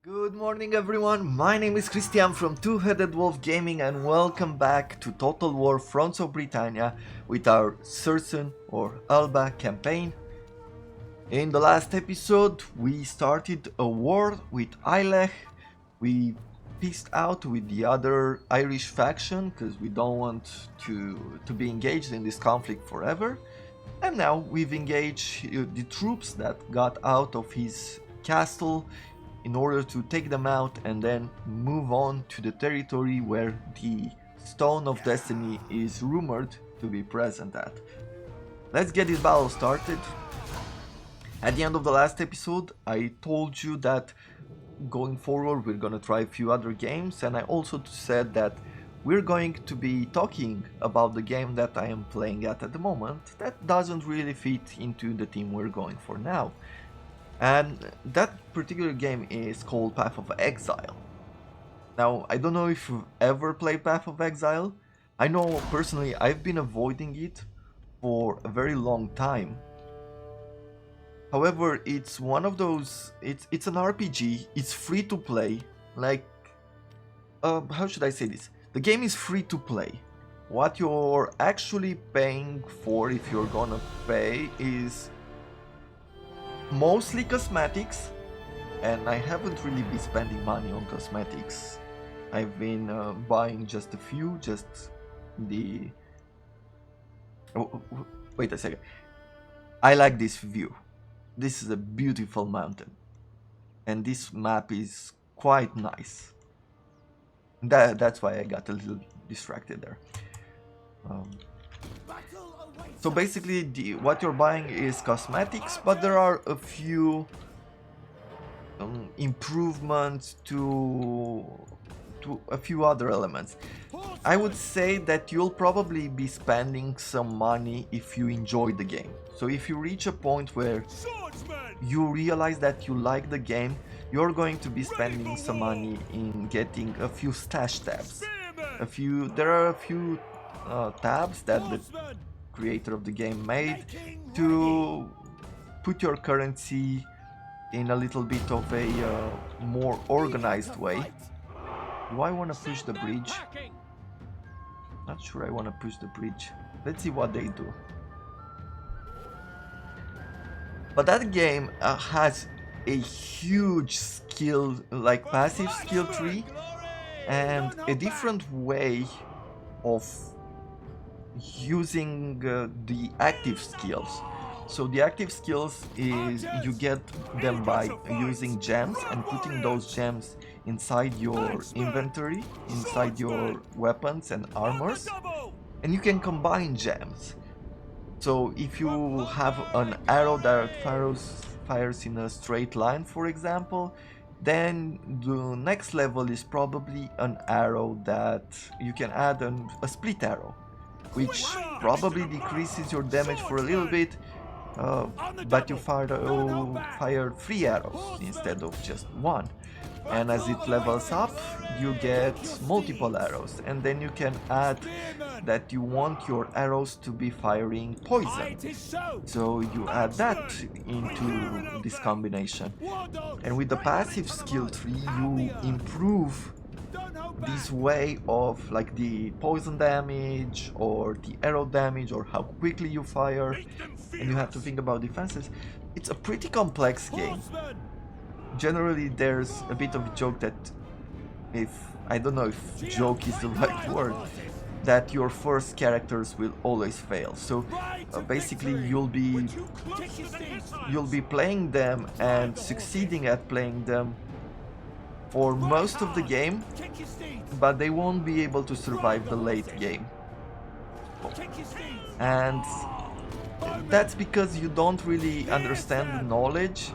Good morning everyone, my name is Christian from Two-Headed Wolf Gaming and welcome back to Total War Fronts of Britannia with our Circenn or Alba campaign. In the last episode we started a war with Ailech. We peaced out with the other Irish faction because we don't want to be engaged in this conflict forever. And now we've engaged the troops that got out of his castle in order to take them out and then move on to the territory where the Stone of Destiny is rumored to be present at. Let's get this battle started. At the end of the last episode, I told you that going forward we're gonna try a few other games, and I also said that we're going to be talking about the game that I am playing at the moment that doesn't really fit into the theme we're going for now. And that particular game is called Path of Exile. Now, I don't know if you've ever played Path of Exile. I know personally I've been avoiding it for a very long time. However, it's one of those, it's an RPG, it's free to play, like, how should I say this? The game is free to play. What you're actually paying for, if you're gonna pay, is mostly cosmetics, and I haven't really been spending money on cosmetics. I've been buying just a few, just the... Oh, wait a second. I like this view. This is a beautiful mountain, and this map is quite nice. That's why I got a little distracted there. So basically what you're buying is cosmetics, but there are a few improvements to a few other elements. I would say that you'll probably be spending some money if you enjoy the game. So if you reach a point where you realize that you like the game, you're going to be spending some money in getting a few stash tabs. There are a few tabs that the creator of the game made to put your currency in a little bit of a more organized way. Do I want to push the bridge? Not sure I want to push the bridge. Let's see what they do. But that game has a huge skill, like passive skill tree, and a different way of using the active skills. So the active skills is you get them by using gems and putting those gems inside your inventory, inside your weapons and armors, and you can combine gems. So if you have an arrow that fires in a straight line, for example, then the next level is probably an arrow that you can add a split arrow, which probably decreases your damage for a little bit, but you fire 3 arrows instead of just 1. And as it levels up, you get multiple arrows, and then you can add that you want your arrows to be firing poison. So you add that into this combination. And with the passive skill tree, you improve this way of like the poison damage or the arrow damage or how quickly you fire, and you have to think about defenses. It's a pretty complex game. Generally there's a bit of a joke that I don't know if joke is the right word, that your first characters will always fail. So basically you'll be playing them and succeeding at playing them for most of the game, but they won't be able to survive the late game. And that's because you don't really understand the knowledge,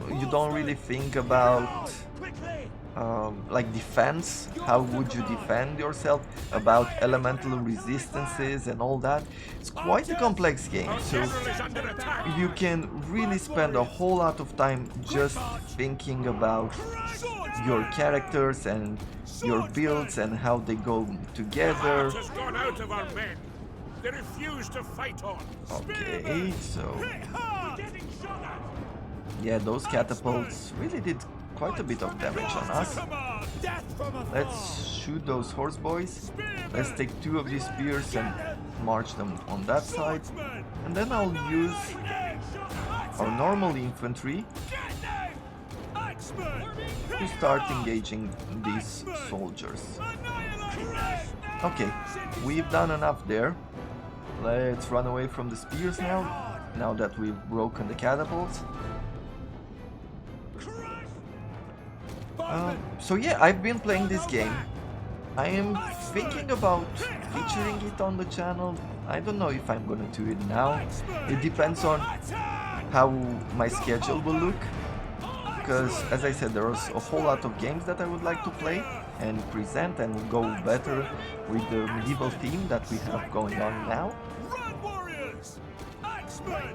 you don't really think about like defense, how would you defend yourself, about elemental resistances and all that. It's quite a complex game, so you can really spend a whole lot of time just thinking about your characters and your builds and how they go together. Okay, so Yeah, those catapults really did quite a bit of damage on us. Let's shoot those horse boys. Let's take 2 of these spears and march them on that side. And then I'll use our normal infantry to start engaging these soldiers. Okay, we've done enough there. Let's run away from the spears now that we've broken the catapults. So yeah, I've been playing this game. I am thinking about featuring it on the channel. I don't know if I'm gonna do it now. It depends on how my schedule will look. Because, as I said, there's a whole lot of games that I would like to play and present and go better with the medieval theme that we have going on now.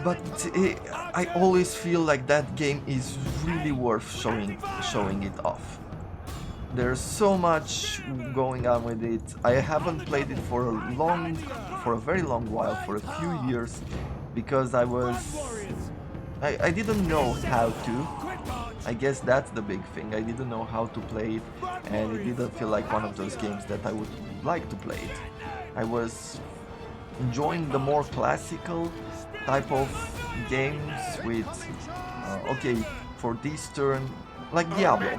But I always feel like that game is really worth showing it off. There's so much going on with it. I haven't played it for a very long while, for a few years, because I didn't know how to. I guess that's the big thing. I didn't know how to play it, and it didn't feel like one of those games that I would like to play it. I was enjoying the more classical type of games with, okay, for this turn, like Diablo.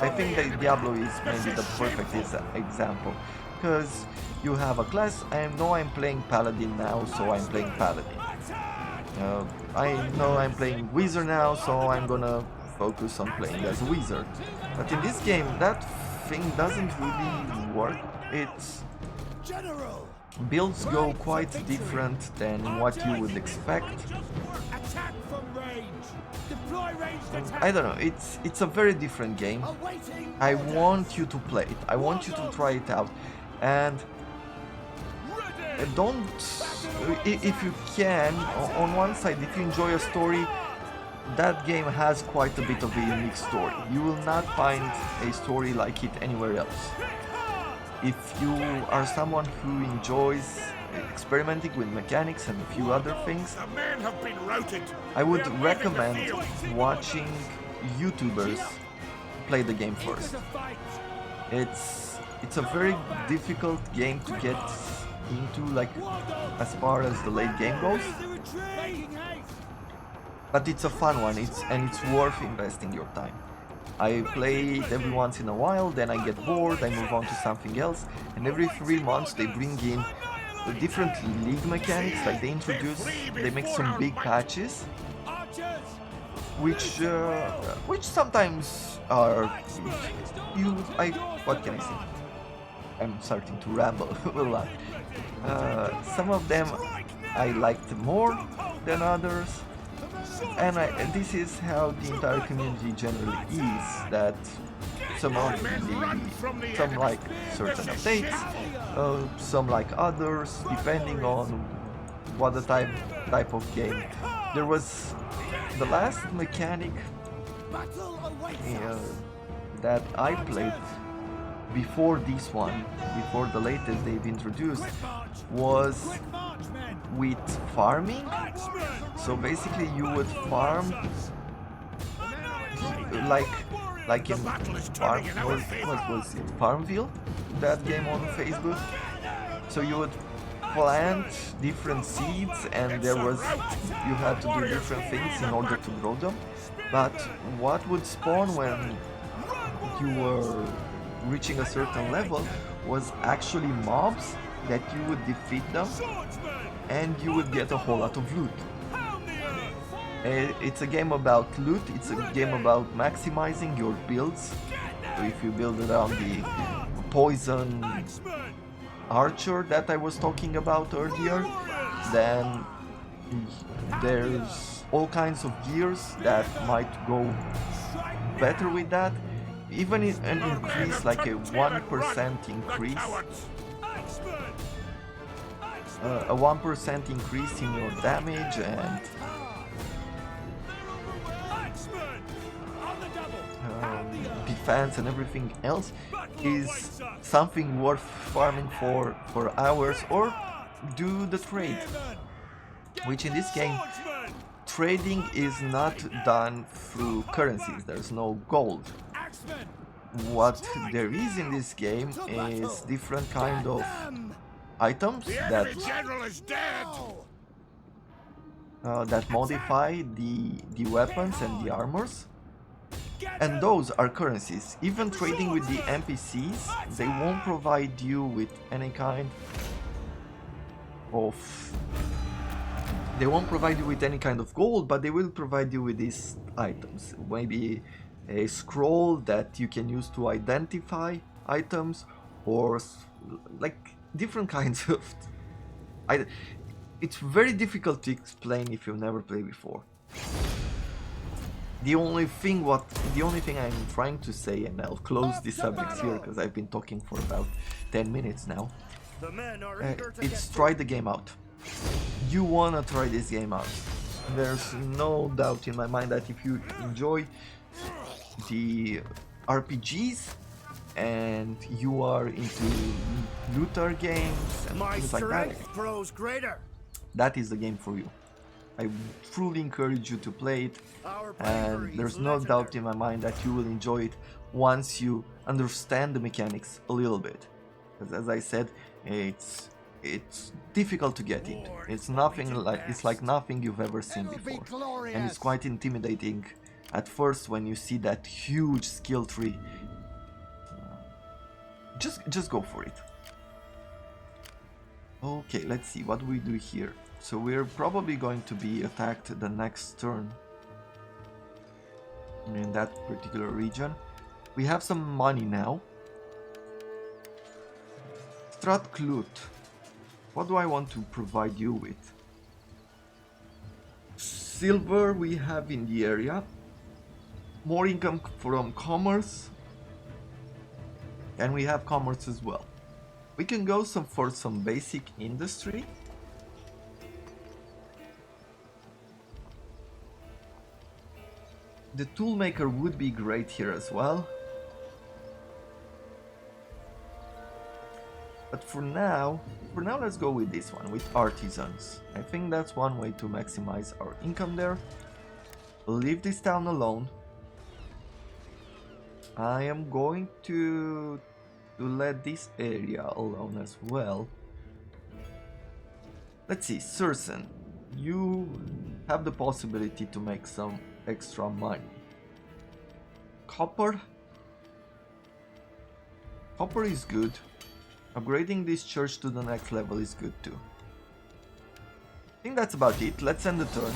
I think that Diablo is maybe the perfect example, because you have a class. I know I'm playing Paladin now, so I'm playing Paladin. I know I'm playing Wizard now, so I'm gonna focus on playing as a Wizard. But in this game, that thing doesn't really work. It's builds go quite different than what you would expect. I don't know, it's a very different game. I want you to play it, I want you to try it out, and don't, if you can, on one side, if you enjoy a story, that game has quite a bit of a unique story. You will not find a story like it anywhere else. If you are someone who enjoys experimenting with mechanics and a few other things, I would recommend watching YouTubers play the game first. It's a very difficult game to get into, like, as far as the late game goes, but it's a fun one, and it's worth investing your time. I play it every once in a while, then I get bored, I move on to something else, and every 3 months they bring in different league mechanics. Like they make some big patches, which sometimes are, what can I say? I'm starting to ramble a lot. Some of them I liked more than others, and this is how the entire community generally is, that some like certain updates, some like others, depending on what the type of game. There was the last mechanic that I played before this one, before the latest they've introduced, was with farming. So basically you would farm like in what was it, Farmville, that game on Facebook. So you would plant different seeds, and you had to do different things in order to grow them. But what would spawn when you were reaching a certain level was actually mobs that you would defeat them, and you would get a whole lot of loot. It's a game about loot, it's a game about maximizing your builds. So if you build around the poison archer that I was talking about earlier, then there's all kinds of gears that might go better with that. Even an increase, like a 1% increase, a 1% increase in your damage and defense and everything else is something worth farming for hours, or do the trade, which in this game trading is not done through currencies, there's no gold. What there is in this game is different kind of items that modify the weapons and the armors. And those are currencies. Even trading with the NPCs, they won't provide you with any kind of... They won't provide you with any kind of gold, but they will provide you with these items. Maybe a scroll that you can use to identify items, or like different kinds of... It's very difficult to explain if you've never played before. The only thing I'm trying to say, and I'll close this subject here because I've been talking for about 10 minutes now, it's try the game out. You wanna try this game out. There's no doubt in my mind that if you enjoy the RPGs and you are into looter games and things like that, that is the game for you. I truly encourage you to play it, and there's no doubt in my mind that you will enjoy it once you understand the mechanics a little bit. Because as I said, it's difficult to get into. It's like nothing you've ever seen before, and it's quite intimidating at first when you see that huge skill tree. Just go for it. Okay, let's see what we do here. So we're probably going to be attacked the next turn in that particular region. We have some money now. Stratclut. What do I want to provide you with? Silver we have in the area. More income from commerce. And we have commerce as well. We can go for some basic industry. The toolmaker would be great here as well. But for now let's go with this one, with artisans. I think that's one way to maximize our income there. Leave this town alone. I am going to let this area alone as well. Let's see, Circenn, you have the possibility to make some extra money. Copper is good. Upgrading this church to the next level is good too. I think that's about it. Let's end the turn.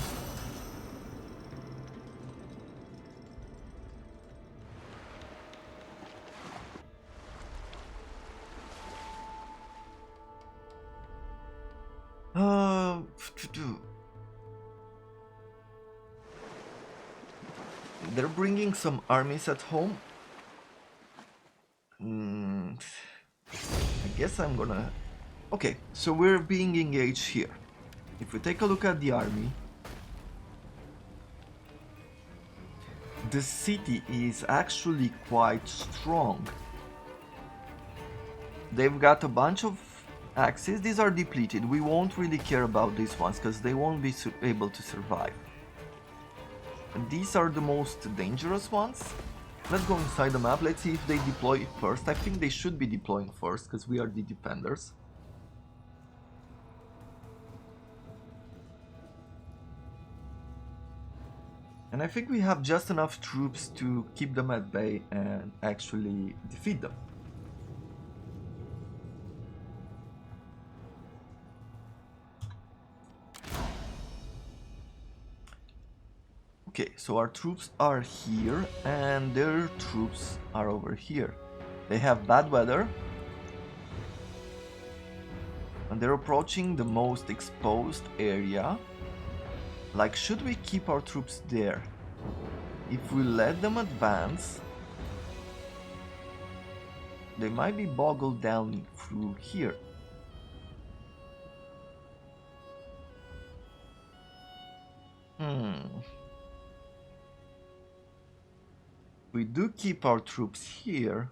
They're bringing some armies at home. I guess I'm gonna... Okay, so we're being engaged here. If we take a look at the army, the city is actually quite strong. They've got a bunch of axes. These are depleted. We won't really care about these ones because they won't be able to survive. And these are the most dangerous ones. Let's go inside the map. Let's see if they deploy first. I think they should be deploying first because we are the defenders. And I think we have just enough troops to keep them at bay and actually defeat them. Okay, so our troops are here and their troops are over here. They have bad weather and they're approaching the most exposed area. Like, should we keep our troops there? If we let them advance, they might be boggled down through here. We do keep our troops here.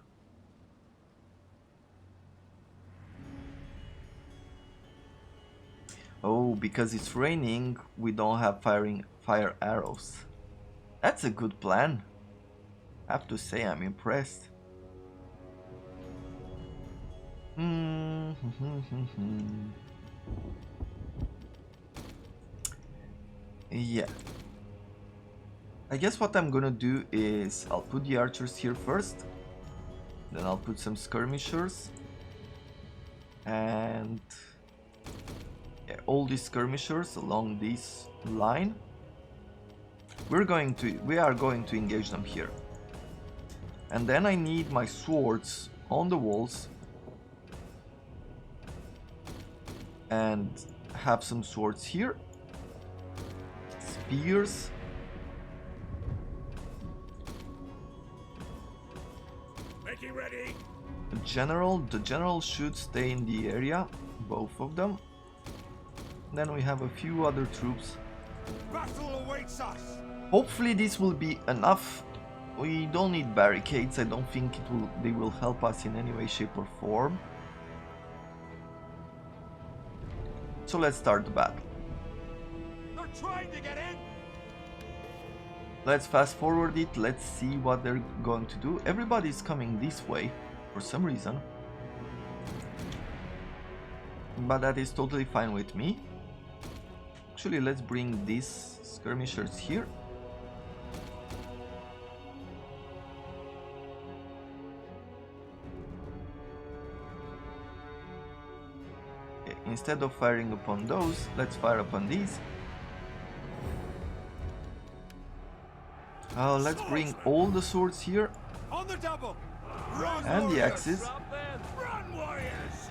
Oh, because it's raining, we don't have fire arrows. That's a good plan. I have to say I'm impressed. Yeah. I guess what I'm gonna do is I'll put the archers here first. Then I'll put some skirmishers. And yeah, all these skirmishers along this line. We are going to engage them here. And then I need my swords on the walls. And have some swords here. Spears. Making ready. The general should stay in the area, both of them. Then we have a few other troops. Battle awaits us. Hopefully this will be enough. We don't need barricades. I don't think they will help us in any way, shape or form. So let's start the battle. They're trying to get in. Let's fast forward it. Let's see what they're going to do. Everybody's coming this way for some reason. But that is totally fine with me. Actually, let's bring these skirmishers here. Okay, instead of firing upon those, let's fire upon these. Let's bring all the swords here. On the double. Run, and warriors. the axes. Run, warriors.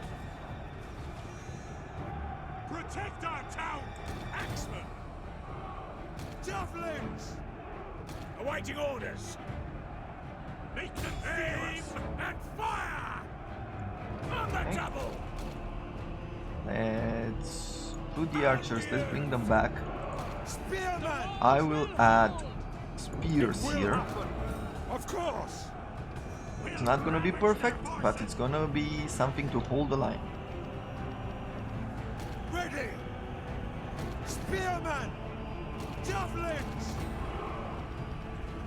Protect our town. Axemen. Javelins. Awaiting orders. Make them aim and fire. On the double. Let's put the archers. Let's bring them back. Spearman. I will add spears here. Of course. It's not gonna be perfect, but it's gonna be something to hold the line. Ready. Spearman. Javelins.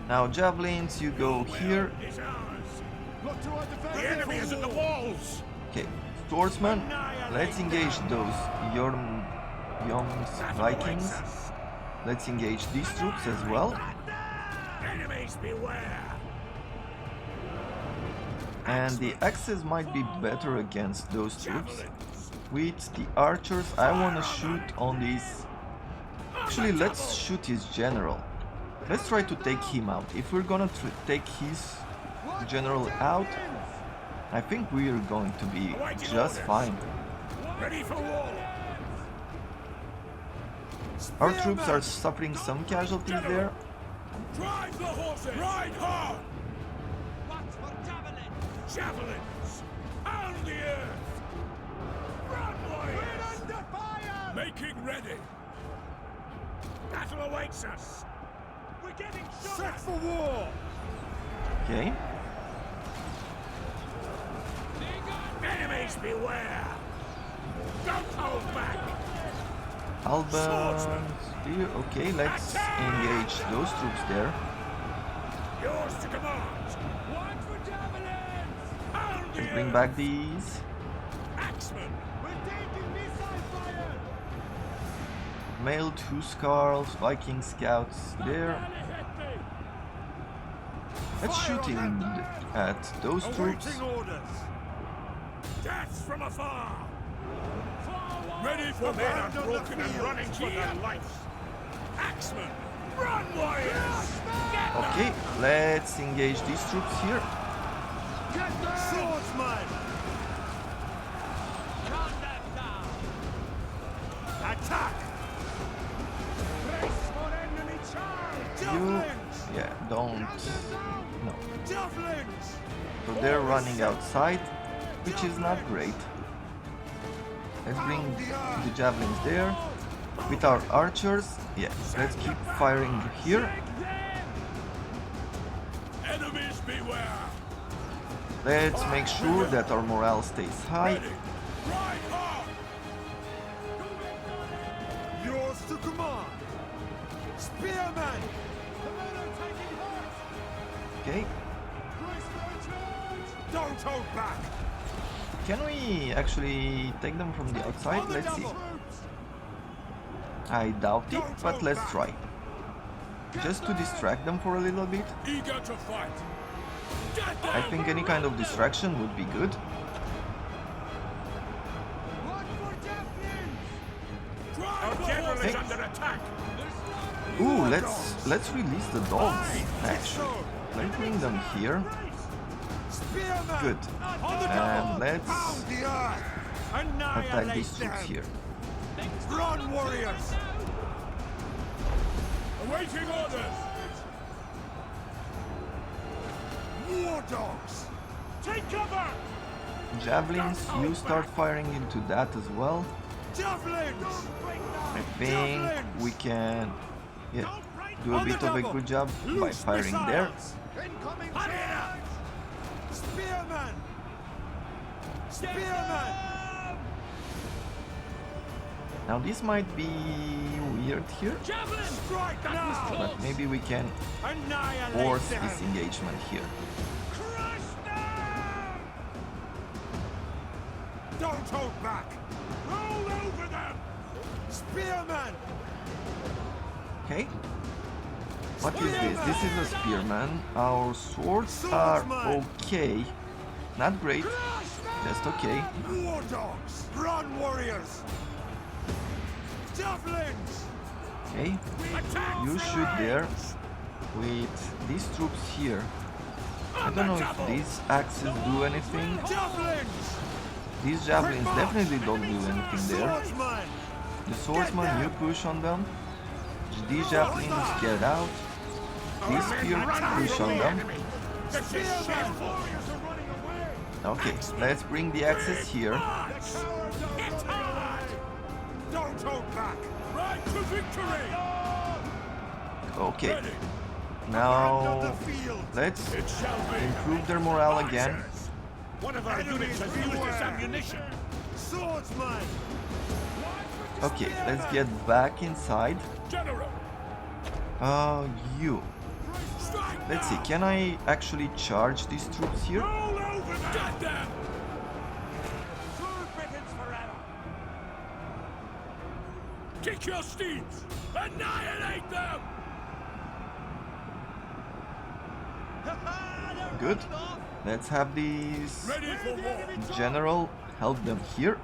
Now javelins, you go here. Is ours. Look to our defense. The enemy is at the walls. Okay, swordsman, let's engage those Yom's Vikings. Let's engage these troops as well. Enemies beware. And the axes might be better against those troops. With the archers, I want to shoot on these. Actually, let's shoot his general. Let's try to take him out. If we're gonna take his general out, I think we are going to be just fine. Ready for war. Our troops are suffering some casualties there. Drive the horses. Ride hard. Watch for javelins. Javelins. Pound the earth. Run, warriors. We're under fire. Making ready. Battle awaits us. We're getting shot. Set for war. Okay. Enemies beware. Don't hold back. Alba, okay, let's engage those troops there. Yours to command. One for javelins. Let's bring back these. Axemen. We're taking missile fire. Mailed Huskarls, Viking scouts there. Let's shoot in at those troops. Awaiting orders. Death from afar. Ready for men unbroken and running for their lives. Axemen, run, warriors! Okay, let's engage these troops here. Swordsman! Attack! Brace for enemy charge! You, yeah, don't, no. Javelins! So they're running outside, which is not great. Let's bring the javelins there. With our archers, yeah, let's keep firing here. Enemies beware! Let's make sure that our morale stays high. Ride hard! Yours to command! Spearman! Okay. Don't hold back! Can we actually take them from the outside? Let's see. I doubt it, but let's try. Just to distract them for a little bit. Eager to fight! I think any kind of distraction would be good. Our general is under attack! Ooh, let's release the dogs, actually. Let's bring them here. Good. And let's attack these troops here. Run, warriors! Awaiting orders! War dogs! Take cover! Javelins, you start firing into that as well. Javelins! I think we can do a bit of a good job by firing there. Incoming charge! Spearman! Spearman! Now this might be weird here, Strike now! but maybe we can Annihilate force them! this engagement here. Crush them! Don't hold back! Roll over them! Spearman! Okay. What is this? This is a spearman. Our swords are okay. Not great, just okay. War dogs! Run, warriors! Javelins! Okay. You shoot there with these troops here. I don't know if these axes do anything. Javelins! These javelins definitely don't do anything there. Swordsman! The swordsman, you push on them. These javelins get out. These spear push on them. Okay, let's bring the axes here. Don't hold back! Right to victory! Okay. Now let's improve their morale again. One of our units has used its ammunition! Swordsman! Okay, let's get back inside. General! You. Let's see, can I actually charge these troops here? Roll over them! Get them! Serve Britons forever! Kick your steeds! Annihilate them! Good. Let's have these Ready for war! general help them here.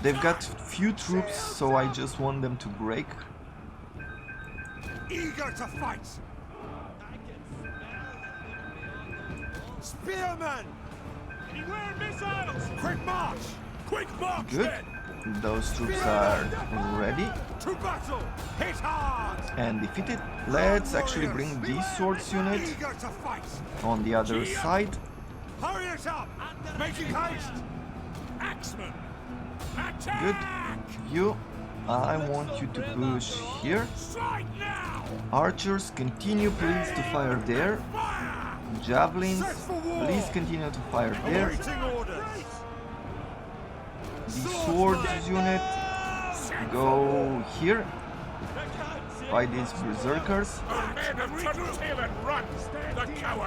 They've got few troops, so I just want them to break. Eager to fight! Spearman! Beware missiles! Quick march! Quick march! Good. then! Those troops are ready To battle! Hit hard! and defeated. Let's actually bring these swords unit Eager to fight! on the other side. Hurry it up! Making haste! Axeman! Attack! Good. You, I want you to push here. Strike now! Archers, continue please to fire there. Fire! Javelins, Set for war! please continue to fire there. Awaiting orders! The swords unit, go here. By these berserkers.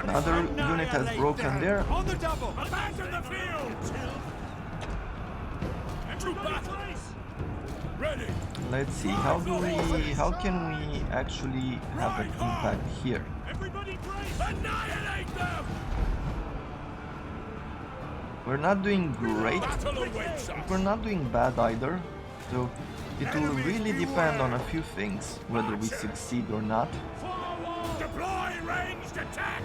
Another unit has broken there. On the double! Abandon the field! To battle! Ready! Let's see, how can we actually have an impact here? Everybody brace! Annihilate them! We're not doing great, Battle awaits us! we're not doing bad either. So it will really depend on a few things, whether we succeed or not. Forward! Deploy ranged attack!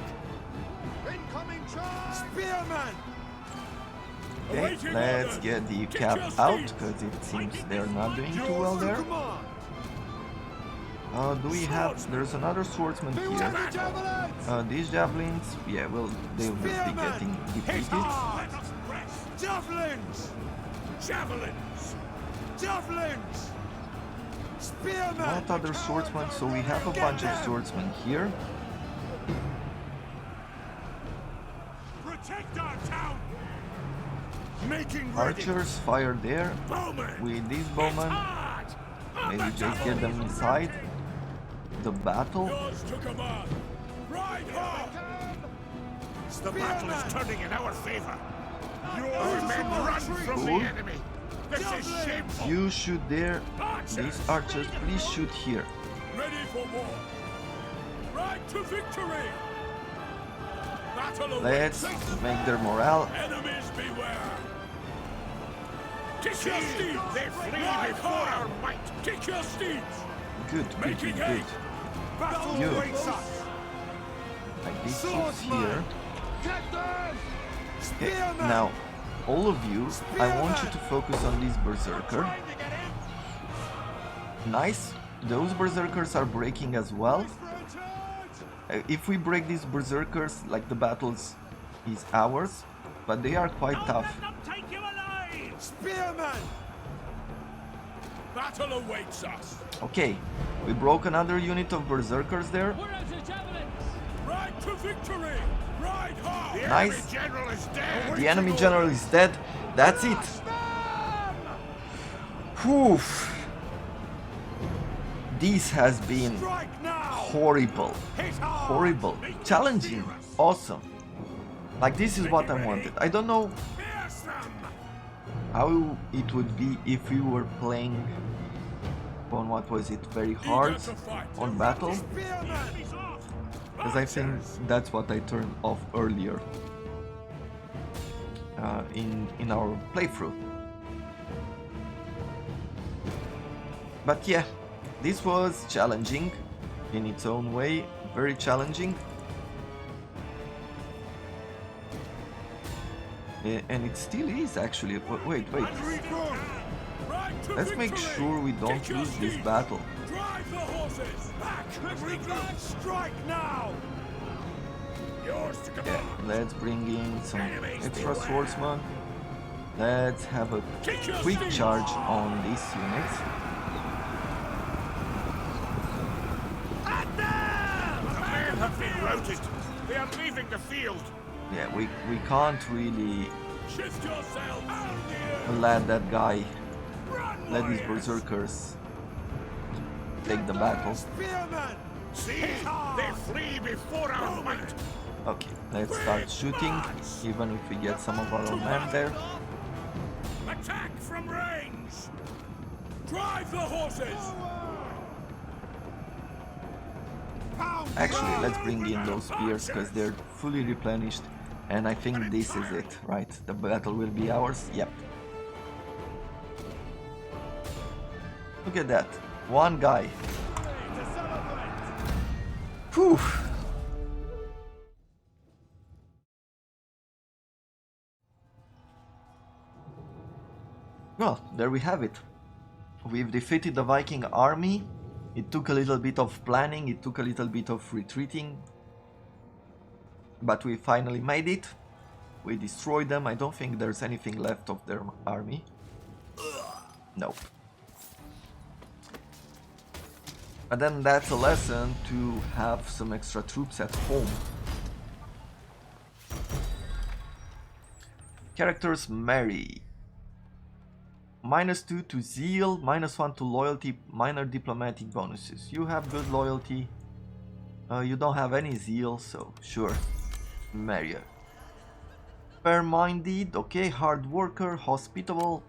Incoming charge! Spearman! Okay, let's get the cap out, because it seems they're not doing too well there. Do we have... There's another swordsman here. These javelins, yeah, well, they will be getting defeated. Javelins! Javelins! Javelins! Spearmen! Not other swordsmen, so we have a bunch of swordsmen here. Protect our town! Making ready! Archers fire there Bowmen! with these bowmen. Hard! Maybe just get them inside the battle. Yours to command. Ride hard. The battle is turning in our favor. Your men run from the enemy. This is shameful. You shoot there. These archers, please shoot here. Ready for war. Ride to victory. Battle Let's awaits. make their morale. Enemies beware. Kick your steeds. They flee before our might. Kick your steeds. Good, good, good, good. Battle You. awaits us. Like these troops here. Okay, now, all of you, I want you to focus on this berserker. Nice. Those berserkers are breaking as well. If we break these berserkers, like the battles is ours, but they are quite tough. Spearman! Battle awaits us. Okay, we broke another unit of berserkers there. Ride to victory. Ride hard. The Nice. enemy general is dead. The enemy general is dead. That's it. Whew. This has been Strike now. horrible. Hit hard. Horrible. Challenging. Awesome. Like this is what I wanted. I don't know Pierce them. how it would be if we were playing on what was it, very hard on battle, because I think that's what I turned off earlier in our playthrough. But yeah, this was challenging in its own way, very challenging. And it still is actually. Wait. Let's make sure we don't lose this battle. Drive the horses. Back. Strike now. Yours to Yeah, command. let's bring in some extra swordsmen. Let's have a quick charge on these units. At them! The men have been routed. They are leaving the field. Yeah, we can't really Shift yourself. Out the earth. let that guy, Run, let these warriors. berserkers take the battle. Spearmen! See, they flee before our might. Okay, let's start shooting, even if we get some of our own men there. Attack from range. Drive the horses. Actually, let's bring in those spears because they're fully replenished, and I think this is it, right? The battle will be ours. Yep. Look at that, one guy. Whew. Well, there we have it. We've defeated the Viking army. It took a little bit of planning, it took a little bit of retreating, but we finally made it. We destroyed them. I don't think there's anything left of their army. Nope. But then that's a lesson to have some extra troops at home. Characters marry. -2 to zeal, -1 to loyalty, minor diplomatic bonuses. You have good loyalty. You don't have any zeal, so sure. Marry her. Fair-minded, okay, hard worker, hospitable.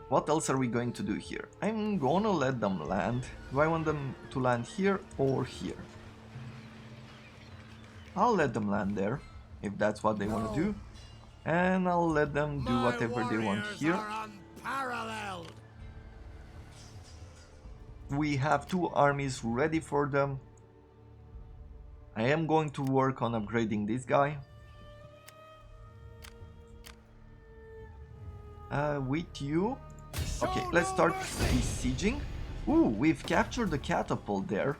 What else are we going to do here? I'm gonna let them land. Do I want them to land here or here? I'll let them land there, if that's what they want to do. And I'll let them do whatever they want here. We have 2 armies ready for them. I am going to work on upgrading this guy. With you. Okay, let's start besieging. Ooh, we've captured the catapult there.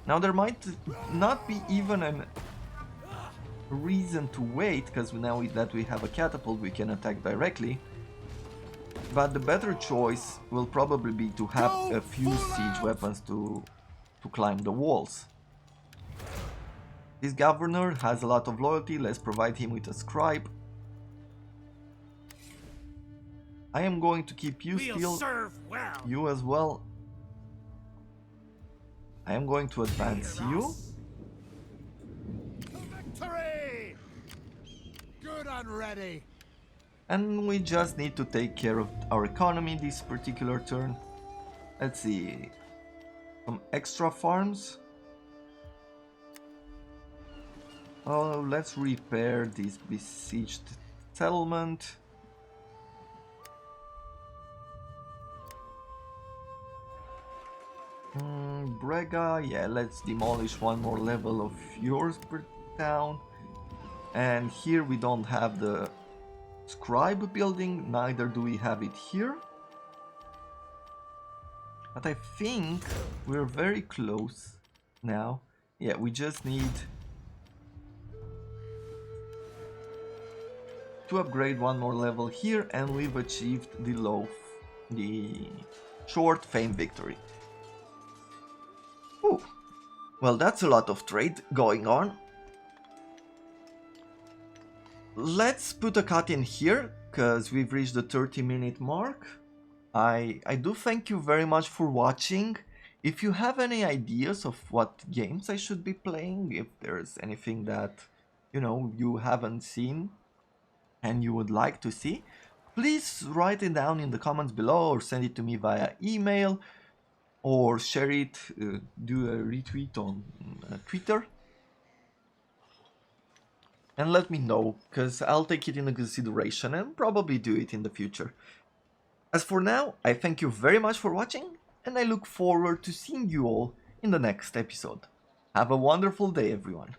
Now there might not be even a reason to wait, because now that we have a catapult we can attack directly. But the better choice will probably be to have a few siege weapons to climb the walls. This governor has a lot of loyalty, let's provide him with a scribe. I am going to keep you still, you as well. I am going to advance you. Victory! Good and ready. And we just need to take care of our economy this particular turn. Let's see. Some extra farms. Oh, let's repair this besieged settlement. Brega, yeah, let's demolish one more level of yours per town. And here we don't have the scribe building, neither do we have it here. But I think we're very close now. Yeah, we just need to upgrade one more level here, and we've achieved the short fame victory. Ooh. Well, that's a lot of trade going on. Let's put a cut in here, because we've reached the 30-minute mark. I do thank you very much for watching. If you have any ideas of what games I should be playing, if there's anything that, you know, you haven't seen and you would like to see, please write it down in the comments below or send it to me via email or share it, do a retweet on Twitter. And let me know, because I'll take it into consideration and probably do it in the future. As for now, I thank you very much for watching, and I look forward to seeing you all in the next episode. Have a wonderful day, everyone.